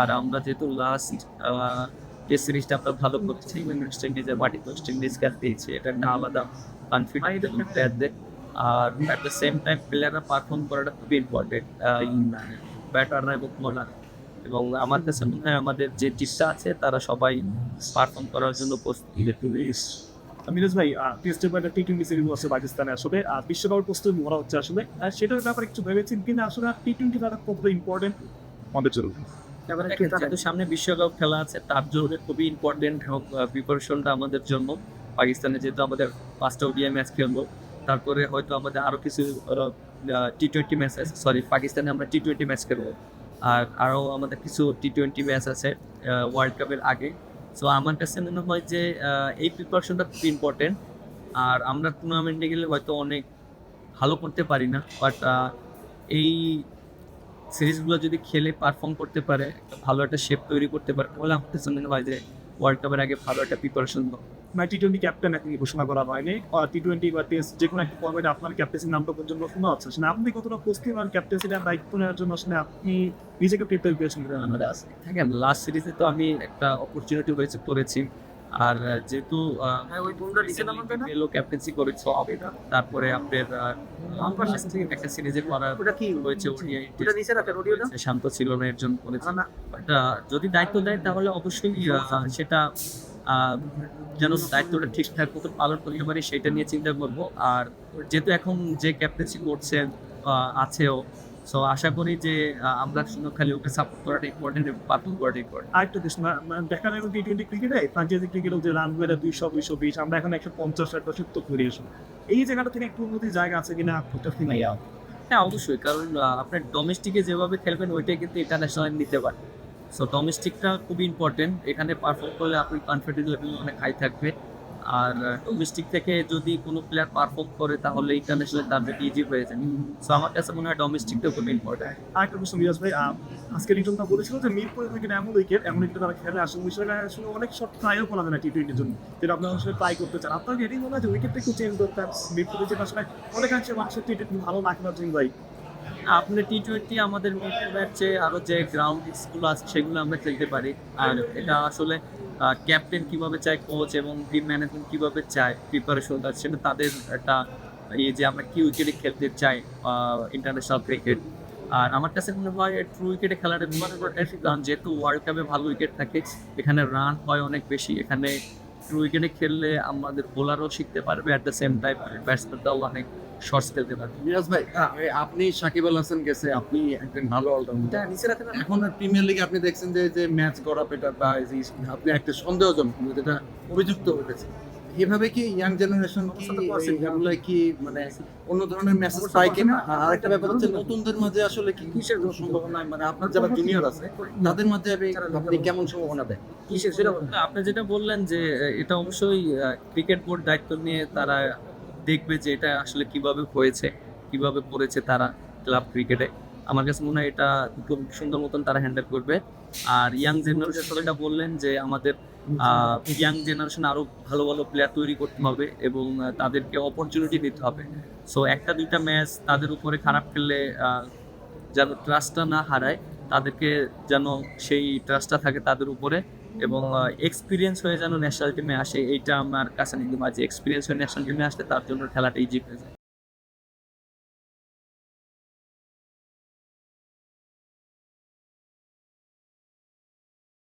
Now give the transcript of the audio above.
আর আমরা যেহেতু last test সিরিজটা আমরা ভালো করছি, ওয়েস্ট ইন্ডিজের মাটি ওয়েস্ট ইন্ডিজকে পেয়েছি, এটা একটা আলাদা কনফিডেন্ট প্লেয়ারদের। আর অ্যাট দ্য সেম টাইম প্লেয়াররা পারফর্ম করাটা খুবই ইম্পর্টেন্ট, ব্যাটাররা এবং বোলার। এবং আমার কাছে মনে হয় আমাদের যে টিমটা আছে তারা সবাই পারফর্ম করার জন্য প্রস্তুতি মিরাজ ভাই, টেস্টের পর একটা টি-20 সিরিজ আছে পাকিস্তানে, আসলে বিশ্বকাপের প্রস্তুতি মরা হচ্ছে আসলে। সেটার ব্যাপারে কিছু ভেবেছেন কিনা? আসলে টি-20 খেলাটা কতটা ইম্পর্টেন্ট আমাদের জন্য? যেহেতু সামনে বিশ্বকাপ খেলা আছে তার জন্য খুবই ইম্পর্টেন্ট প্রিপারেশনটা আমাদের জন্য। পাকিস্তানে যেহেতু আমাদের 5টা ওডিআই ম্যাচ খেলবো, তারপরে হয়তো আমাদের আরও কিছু টি-20 ম্যাচ আছে, সরি পাকিস্তানে আমরা টি-20 ম্যাচ খেলবো। আর আরও আমাদের কিছু টি-20 ম্যাচ আছে ওয়ার্ল্ড কাপের আগে। সো আমার কাছে মনে হয় যে এই প্রিপারেশনটা খুব ইম্পর্টেন্ট। আর আমরা টুর্নামেন্টে গেলে হয়তো অনেক ভালো করতে পারি না, বাট এই সিরিজগুলো যদি খেলে পারফর্ম করতে পারে, ভালো একটা শেপ তৈরি করতে পারে, তাহলে আমার কাছে মনে হয় যে ওয়ার্ল্ড কাপের আগে ভালো একটা প্রিপারেশন। টি-20 ক্যাপ্টেন এখন ঘোষণা করা হয়নি, টি-20 বা টেস্ট যে কোনো একটা ফরম্যাটে আপনার ক্যাপ্টেন্সির নামটা পর্যন্ত শোনা হচ্ছে। আসলে আপনি কতটা প্রস্তুত আর ক্যাপ্টেন্সিটা দায়িত্ব নেওয়ার জন্য আসলে আপনি নিজেকে প্রিপেয়ার করেছেন? দেখেন, লাস্ট সিরিজে তো আমি একটা অপরচুনিটি করেছি। আর যেহেতু এলো ক্যাপ্টেন্সি করেছি, তারপরে আপনার একটা সিরিজে করার হয়েছে, শান্ত ছিল না এর জন্য করেছি। বাট যদি দায়িত্ব দেয় তাহলে অবশ্যই সেটা যেন দায়িত্বটা ঠিকঠাক মতো পালন করতে পারি সেটা নিয়ে চিন্তা করবো। আর যেহেতু এখন যে ক্যাপ্টেন্সি করছে আছেও, সো আশা করি যে আমরা শুধু খালি ওকে সাপোর্ট করাটা ইম্পর্টেন্ট এবং পারফর্ম করাটা ইম্পর্টেন্ট। আরেকটা দেশ দেখা যায় টি-20 ক্রিকেটে ফ্রাঞ্চাইজি ক্রিকেটের যে রান বেড়ে 200-220, আমরা এখন 150-170 করে এসো। এই জায়গাটা থেকে একটু উন্নতির জায়গা আছে কিনা একটা ফিনাই? হ্যাঁ, অবশ্যই, কারণ আপনার ডোমেস্টিকে যেভাবে খেলবেন ওইটাই কিন্তু ইন্টারন্যাশনাল নিতে পারে। সো ডোমেস্টিকটা খুবই ইম্পর্টেন্ট, এখানে পারফর্ম করলে আপনার কনফিডেন্স লেভেল অনেক হাই থাকবে। আর ডোমেস্টিক থেকে যদি কোনো প্লেয়ার পারফর্ম করে তাহলে ইন্টারন্যাশনাল তার জন্য ইজি হয়ে যায়। সো আমার কাছে মনে হয় ডোমেস্টিকটা খুব ইম্পর্টেন্ট। আরেকটা প্রশ্ন মিরাজ ভাই, আজকে রিটনটা বলেছিল যে মিরপুর উইকেট এমন উইকেট তারা খেলে আসলে বিষয়টা আসলে অনেক শট ট্রাইও করা যায় না টি-20 জন্য, যেটা আপনারা আসলে ট্রাই করতে চান। আপনার এটাই মনে হয় যে উইকেটটা একটু চেঞ্জ করতে মিরপুরে, যেটা আসলে অনেকাংশে মানুষের টি-20 ভালো না খেলার জন্য ভাই? আপনার টি-20 আমাদের ম্যাচে আরও যে গ্রাউন্ড স্কুল আছে সেগুলো আমরা খেলতে পারি। আর এটা আসলে ক্যাপ্টেন কীভাবে চায়, কোচ এবং টিম ম্যানেজমেন্ট কীভাবে চায় প্রিপারেশনটা, সেটা তাদের একটা যে আমরা কি উইকেটে খেলতে চাই ইন্টারন্যাশনাল ক্রিকেট। আর আমার কাছে মনে হয় ট্রু উইকেটে খেলাটা কারণ যেহেতু ওয়ার্ল্ড কাপে ভালো উইকেট থাকে, এখানে রান হয় অনেক বেশি। এখানে ট্রু উইকেটে খেললে আমাদের বোলারও শিখতে পারবে, অ্যাট দ্য সেম টাইম ব্যাটসম্যানরাও অনেক শর্টস খেলতে পারবে। মিরাজ ভাই, আপনি সাকিব আল হাসান গেছে, আপনি একজন ভালো অলরাউন্ডার। এখন প্রিমিয়ার লিগে আপনি দেখছেন যে ম্যাচ গড়া পেটা বা আপনি একটা সন্দেহজনক যেটা অভিযুক্ত হয়েছে, এভাবে কি ইয়াং জেনারেশন এগুলো কি মানে অন্য ধরনের মেসেজ পায় কিনা? আর একটা ব্যাপার হচ্ছে নতুনদের মাঝে আসলে কি কিসের সম্ভাবনা, মানে আপনার যারা জুনিয়র আছে তাদের মাঝে আপনি কেমন সম্ভাবনা দেয় কিসের সেটা? আপনি যেটা বললেন যে এটা অবশ্যই ক্রিকেট বোর্ড দায়িত্ব নিয়ে তারা দেখবে যে এটা আসলে কিভাবে হয়েছে, কিভাবে পড়েছে তারা ক্লাব ক্রিকেটে। আমার কাছে মনে হয় এটা খুব সুন্দর মতন তারা হ্যান্ডেল করবে। আর ইয়াং জেনারেশন এটা বললেন যে আমাদের ইয়াং জেনারেশন আরও ভালো ভালো প্লেয়ার তৈরি করতে হবে এবং তাদেরকে অপরচুনিটি দিতে হবে। সো একটা দুইটা ম্যাচ তাদের উপরে খারাপ খেললে যেন ট্রাস্টটা না হারায়, তাদেরকে যেন সেই ট্রাস্টটা থাকে তাদের উপরে, এবং এক্সপিরিয়েন্স হয়ে যেন ন্যাশনাল টিমে আসে। এইটা আমার কাছে নিতে হয় যে এক্সপিরিয়েন্স হয়ে ন্যাশনাল টিমে আসলে তার জন্য খেলাটা ইজি হয়ে যায়।